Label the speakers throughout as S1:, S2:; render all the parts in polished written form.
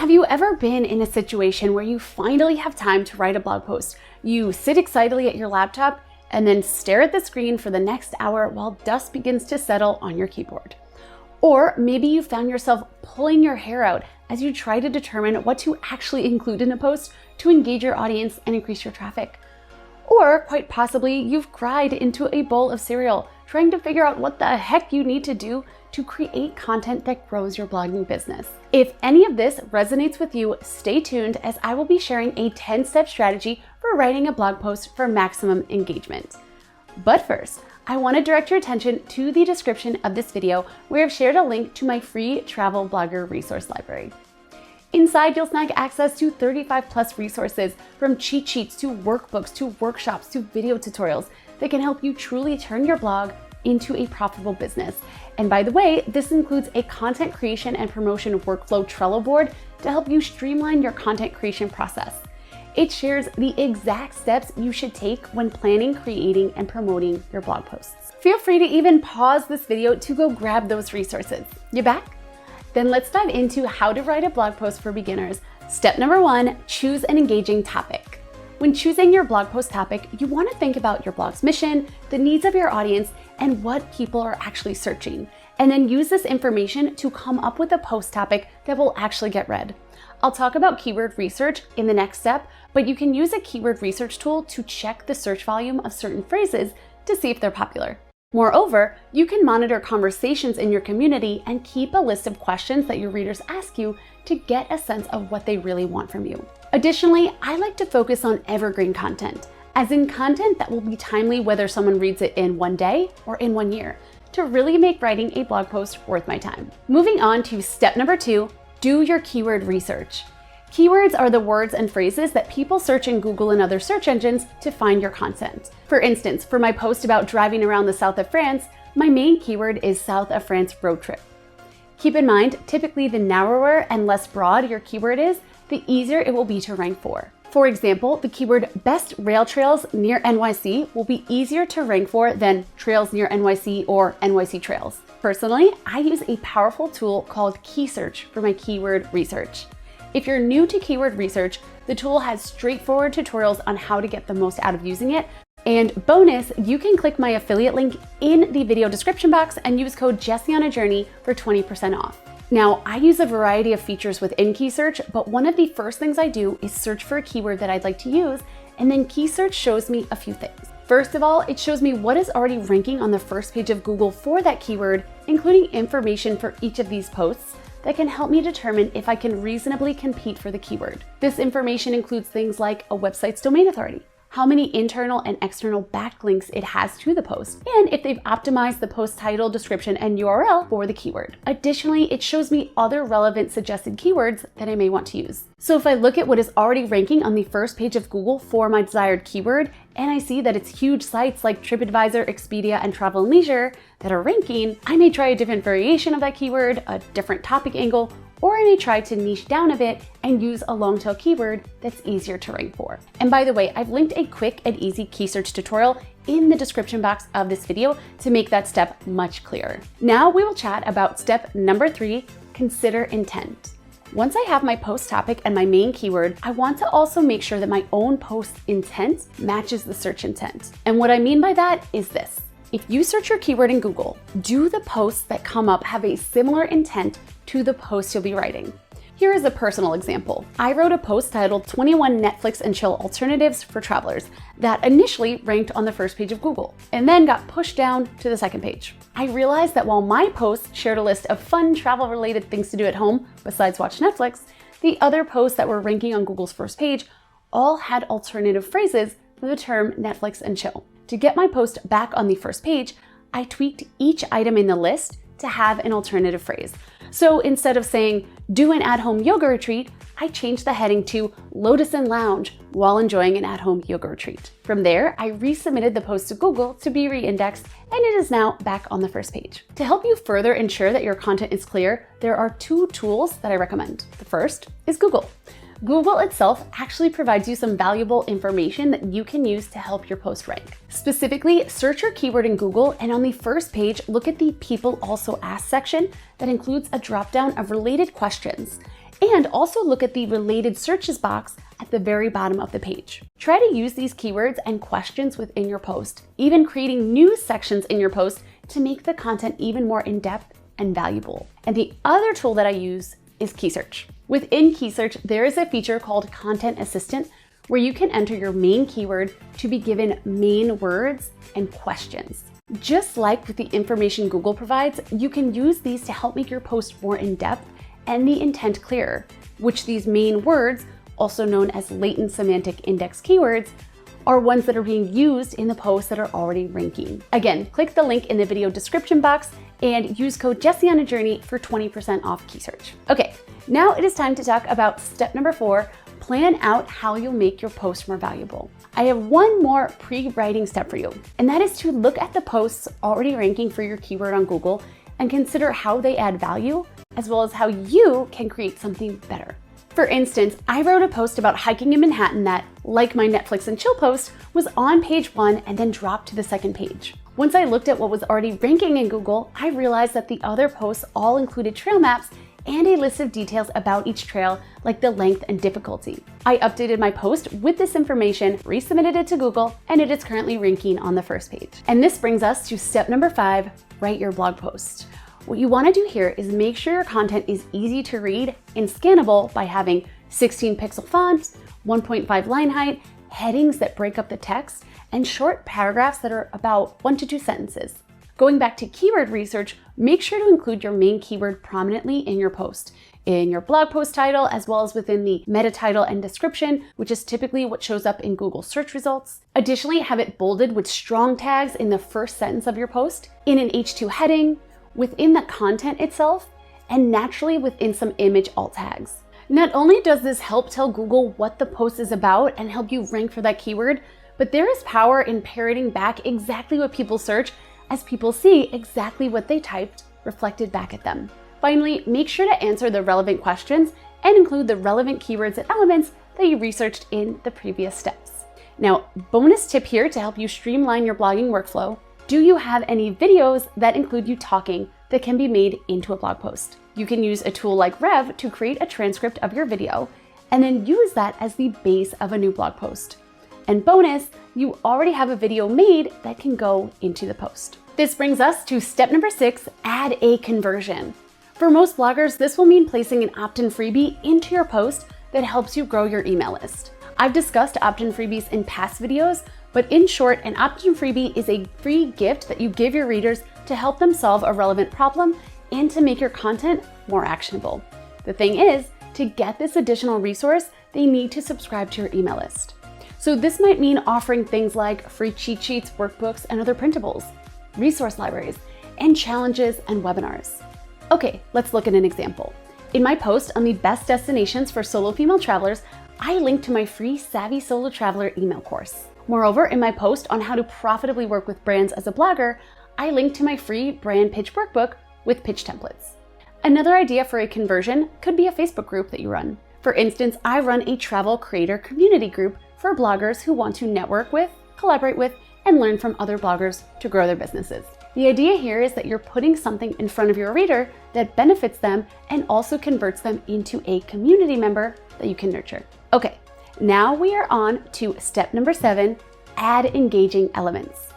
S1: Have you ever been in a situation where you finally have time to write a blog post? You sit excitedly at your laptop and then stare at the screen for the next hour while dust begins to settle on your keyboard. Or maybe you found yourself pulling your hair out as you try to determine what to actually include in a post to engage your audience and increase your traffic. Or quite possibly, you've cried into a bowl of cereal trying to figure out what the heck you need to do to create content that grows your blogging business. If any of this resonates with you, stay tuned as I will be sharing a 10-step strategy for writing a blog post for maximum engagement. But first, I want to direct your attention to the description of this video where I've shared a link to my free travel blogger resource library. Inside, you'll snag access to 35+ resources, from cheat sheets to workbooks to workshops to video tutorials that can help you truly turn your blog into a profitable business. And by the way, this includes a content creation and promotion workflow Trello board to help you streamline your content creation process. It shares the exact steps you should take when planning, creating, and promoting your blog posts. Feel free to even pause this video to go grab those resources. You back? Then let's dive into how to write a blog post for beginners. Step number 1, choose an engaging topic. When choosing your blog post topic, you want to think about your blog's mission, the needs of your audience, and what people are actually searching. And then use this information to come up with a post topic that will actually get read. I'll talk about keyword research in the next step, but you can use a keyword research tool to check the search volume of certain phrases to see if they're popular. Moreover, you can monitor conversations in your community and keep a list of questions that your readers ask you to get a sense of what they really want from you. Additionally, I like to focus on evergreen content, as in content that will be timely whether someone reads it in one day or in 1 year, to really make writing a blog post worth my time. Moving on to step number 2, do your keyword research. Keywords are the words and phrases that people search in Google and other search engines to find your content. For instance, for my post about driving around the south of France, my main keyword is South of France road trip. Keep in mind, typically the narrower and less broad your keyword is, the easier it will be to rank for. For example, the keyword best rail trails near NYC will be easier to rank for than trails near NYC or NYC trails. Personally, I use a powerful tool called Key Search for my keyword research. If you're new to keyword research, the tool has straightforward tutorials on how to get the most out of using it. And bonus, you can click my affiliate link in the video description box and use code JessieOnAJourney for 20% off. Now, I use a variety of features within Key Search, but one of the first things I do is search for a keyword that I'd like to use, and then Key Search shows me a few things. First of all, it shows me what is already ranking on the first page of Google for that keyword, including information for each of these posts that can help me determine if I can reasonably compete for the keyword. This information includes things like a website's domain authority, how many internal and external backlinks it has to the post, and if they've optimized the post title, description, and URL for the keyword. Additionally, it shows me other relevant suggested keywords that I may want to use. So if I look at what is already ranking on the first page of Google for my desired keyword, and I see that it's huge sites like TripAdvisor, Expedia, and Travel + Leisure that are ranking, I may try a different variation of that keyword, a different topic angle, or I may try to niche down a bit and use a long tail keyword that's easier to rank for. And by the way, I've linked a quick and easy key search tutorial in the description box of this video to make that step much clearer. Now we will chat about step number 3, consider intent. Once I have my post topic and my main keyword, I want to also make sure that my own post intent matches the search intent. And what I mean by that is this. If you search your keyword in Google, do the posts that come up have a similar intent to the post you'll be writing? Here is a personal example. I wrote a post titled 21 Netflix and chill alternatives for travelers that initially ranked on the first page of Google and then got pushed down to the second page. I realized that while my post shared a list of fun travel related things to do at home besides watch Netflix, the other posts that were ranking on Google's first page all had alternative phrases for the term Netflix and chill. To get my post back on the first page, I tweaked each item in the list to have an alternative phrase. So instead of saying, do an at-home yoga retreat, I changed the heading to Lotus and Lounge while enjoying an at-home yoga retreat. From there, I resubmitted the post to Google to be re-indexed, and it is now back on the first page. To help you further ensure that your content is clear, there are 2 tools that I recommend. The first is Google. Google itself actually provides you some valuable information that you can use to help your post rank. Specifically, search your keyword in Google and on the first page, look at the People Also Ask section that includes a dropdown of related questions. And also look at the related searches box at the very bottom of the page. Try to use these keywords and questions within your post, even creating new sections in your post to make the content even more in-depth and valuable. And the other tool that I use is Key Search. Within Key Search, there is a feature called Content Assistant where you can enter your main keyword to be given main words and questions. Just like with the information Google provides, you can use these to help make your post more in-depth and the intent clearer, which these main words, also known as latent semantic index keywords, are ones that are being used in the posts that are already ranking. Again, click the link in the video description box and use code JessieOnAJourney for 20% off Key Search. Okay, now it is time to talk about step number 4, plan out how you'll make your post more valuable. I have one more pre-writing step for you, and that is to look at the posts already ranking for your keyword on Google and consider how they add value, as well as how you can create something better. For instance, I wrote a post about hiking in Manhattan that, like my Netflix and chill post, was on page 1 and then dropped to the second page. Once I looked at what was already ranking in Google, I realized that the other posts all included trail maps and a list of details about each trail, like the length and difficulty. I updated my post with this information, resubmitted it to Google, and it is currently ranking on the first page. And this brings us to step number 5, write your blog post. What you want to do here is make sure your content is easy to read and scannable by having 16 pixel fonts, 1.5 line height, headings that break up the text, and short paragraphs that are about 1 to 2 sentences. Going back to keyword research, make sure to include your main keyword prominently in your post, in your blog post title, as well as within the meta title and description, which is typically what shows up in Google search results. Additionally, have it bolded with strong tags in the first sentence of your post, in an H2 heading, within the content itself, and naturally within some image alt tags. Not only does this help tell Google what the post is about and help you rank for that keyword, but there is power in parroting back exactly what people search, as people see exactly what they typed reflected back at them. Finally, make sure to answer the relevant questions and include the relevant keywords and elements that you researched in the previous steps. Now, bonus tip here to help you streamline your blogging workflow. Do you have any videos that include you talking that can be made into a blog post? You can use a tool like Rev to create a transcript of your video and then use that as the base of a new blog post. And bonus, you already have a video made that can go into the post. This brings us to step number 6, add a conversion. For most bloggers, this will mean placing an opt-in freebie into your post that helps you grow your email list. I've discussed opt-in freebies in past videos, but in short, an opt-in freebie is a free gift that you give your readers to help them solve a relevant problem and to make your content more actionable. The thing is, to get this additional resource, they need to subscribe to your email list. So this might mean offering things like free cheat sheets, workbooks, and other printables, resource libraries, and challenges and webinars. Okay, let's look at an example. In my post on the best destinations for solo female travelers, I linked to my free Savvy Solo Traveler email course. Moreover, in my post on how to profitably work with brands as a blogger, I linked to my free brand pitch workbook with pitch templates. Another idea for a conversion could be a Facebook group that you run. For instance, I run a travel creator community group for bloggers who want to network with, collaborate with, and learn from other bloggers to grow their businesses. The idea here is that you're putting something in front of your reader that benefits them and also converts them into a community member that you can nurture. Okay, now we are on to step number 7, add engaging elements.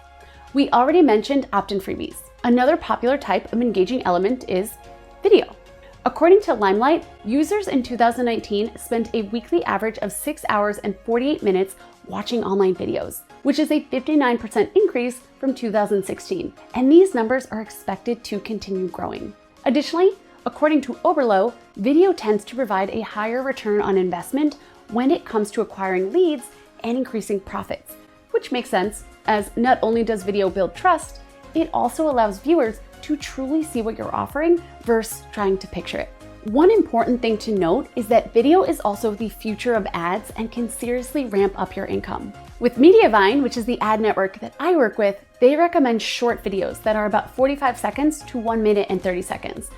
S1: We already mentioned opt-in freebies. Another popular type of engaging element is video. According to Limelight, users in 2019 spent a weekly average of 6 hours and 48 minutes watching online videos, which is a 59% increase from 2016, and these numbers are expected to continue growing. Additionally, according to Oberlo, video tends to provide a higher return on investment when it comes to acquiring leads and increasing profits, which makes sense, as not only does video build trust, it also allows viewers to truly see what you're offering versus trying to picture it. One important thing to note is that video is also the future of ads and can seriously ramp up your income. With Mediavine, which is the ad network that I work with, they recommend short videos that are about 45 seconds to 1 minute and 30 seconds.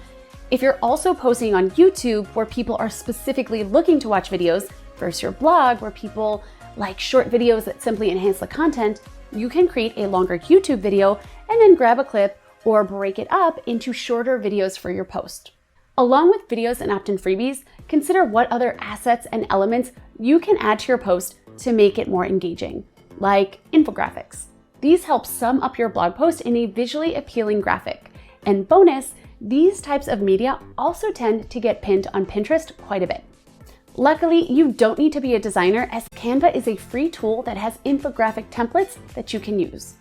S1: If you're also posting on YouTube where people are specifically looking to watch videos versus your blog where people like short videos that simply enhance the content, you can create a longer YouTube video and then grab a clip or break it up into shorter videos for your post. Along with videos and opt-in freebies, consider what other assets and elements you can add to your post to make it more engaging, like infographics. These help sum up your blog post in a visually appealing graphic. And bonus, these types of media also tend to get pinned on Pinterest quite a bit. Luckily, you don't need to be a designer, as Canva is a free tool that has infographic templates that you can use.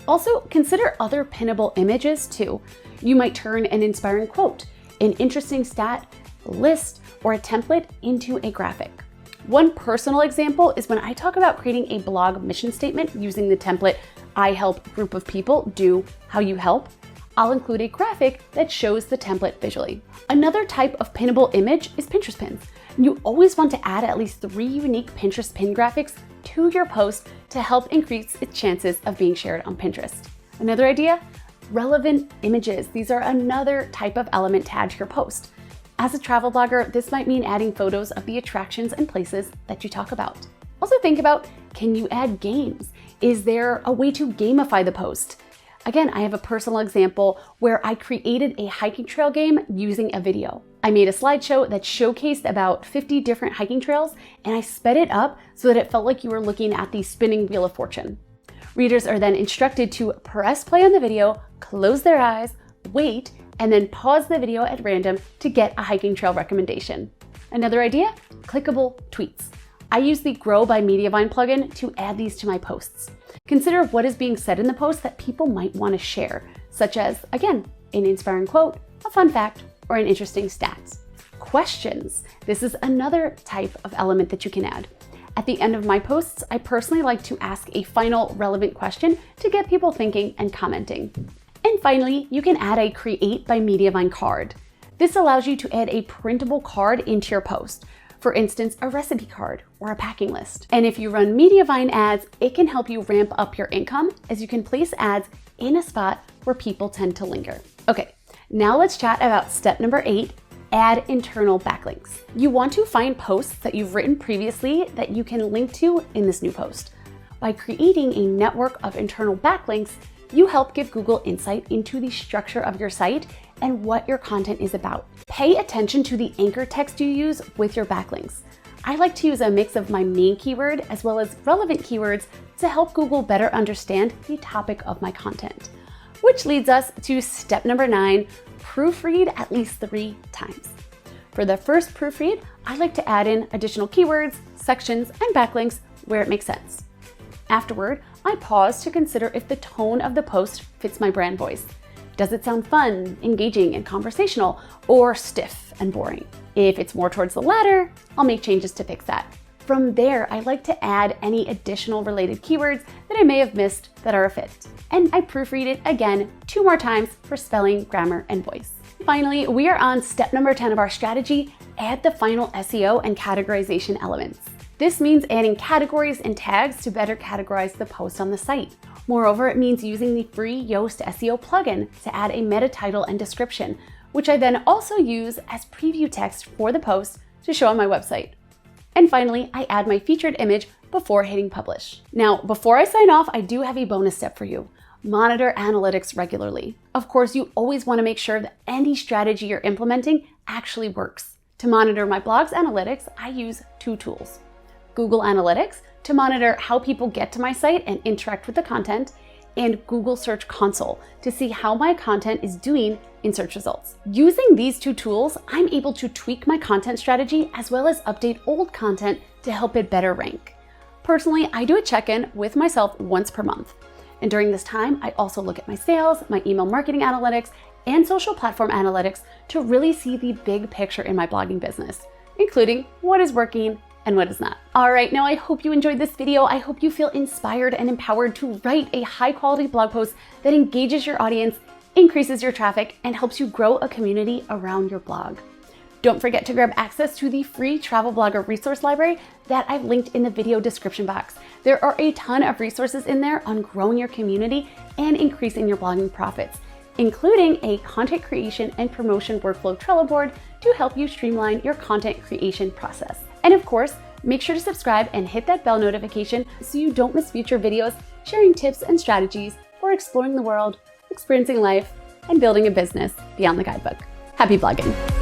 S1: Also, consider other pinnable images too. You might turn an inspiring quote, an interesting stat, list, or a template into a graphic. One personal example is when I talk about creating a blog mission statement using the template I help group of people do how you help. I'll include a graphic that shows the template visually. Another type of pinnable image is Pinterest pins. You always want to add at least 3 unique Pinterest pin graphics to your post to help increase its chances of being shared on Pinterest. Another idea? Relevant images. These are another type of element to add to your post. As a travel blogger, this might mean adding photos of the attractions and places that you talk about. Also think about, can you add games? Is there a way to gamify the post? Again, I have a personal example where I created a hiking trail game using a video. I made a slideshow that showcased about 50 different hiking trails, and I sped it up so that it felt like you were looking at the spinning wheel of fortune. Readers are then instructed to press play on the video, close their eyes, wait, and then pause the video at random to get a hiking trail recommendation. Another idea? Clickable tweets. I use the Grow by Mediavine plugin to add these to my posts. Consider what is being said in the post that people might want to share, such as, again, an inspiring quote, a fun fact, or an interesting stat. Questions. This is another type of element that you can add. At the end of my posts, I personally like to ask a final relevant question to get people thinking and commenting. And finally, you can add a Create by Mediavine card. This allows you to add a printable card into your post. For instance, a recipe card or a packing list. And if you run Mediavine ads, it can help you ramp up your income, as you can place ads in a spot where people tend to linger. Okay, now let's chat about step number 8, add internal backlinks. You want to find posts that you've written previously that you can link to in this new post. By creating a network of internal backlinks, you help give Google insight into the structure of your site and what your content is about. Pay attention to the anchor text you use with your backlinks. I like to use a mix of my main keyword as well as relevant keywords to help Google better understand the topic of my content. Which leads us to step number 9, proofread at least 3 times. For the first proofread, I like to add in additional keywords, sections, and backlinks where it makes sense. Afterward, I pause to consider if the tone of the post fits my brand voice. Does it sound fun, engaging, and conversational, or stiff and boring? If it's more towards the latter, I'll make changes to fix that. From there, I like to add any additional related keywords that I may have missed that are a fit. And I proofread it again 2 more times for spelling, grammar, and voice. Finally, we are on step number 10 of our strategy, add the final SEO and categorization elements. This means adding categories and tags to better categorize the post on the site. Moreover, it means using the free Yoast SEO plugin to add a meta title and description, which I then also use as preview text for the post to show on my website. And finally, I add my featured image before hitting publish. Now, before I sign off, I do have a bonus step for you. Monitor analytics regularly. Of course, you always want to make sure that any strategy you're implementing actually works. To monitor my blog's analytics, I use 2 tools. Google Analytics to monitor how people get to my site and interact with the content, and Google Search Console to see how my content is doing in search results. Using these 2 tools, I'm able to tweak my content strategy as well as update old content to help it better rank. Personally, I do a check-in with myself once per month. And during this time, I also look at my sales, my email marketing analytics, and social platform analytics to really see the big picture in my blogging business, including what is working and what is not. All right, now I hope you enjoyed this video. I hope you feel inspired and empowered to write a high quality blog post that engages your audience, increases your traffic, and helps you grow a community around your blog. Don't forget to grab access to the free travel blogger resource library that I've linked in the video description box. There are a ton of resources in there on growing your community and increasing your blogging profits, including a content creation and promotion workflow Trello board to help you streamline your content creation process. And of course, make sure to subscribe and hit that bell notification so you don't miss future videos sharing tips and strategies for exploring the world, experiencing life, and building a business beyond the guidebook. Happy blogging!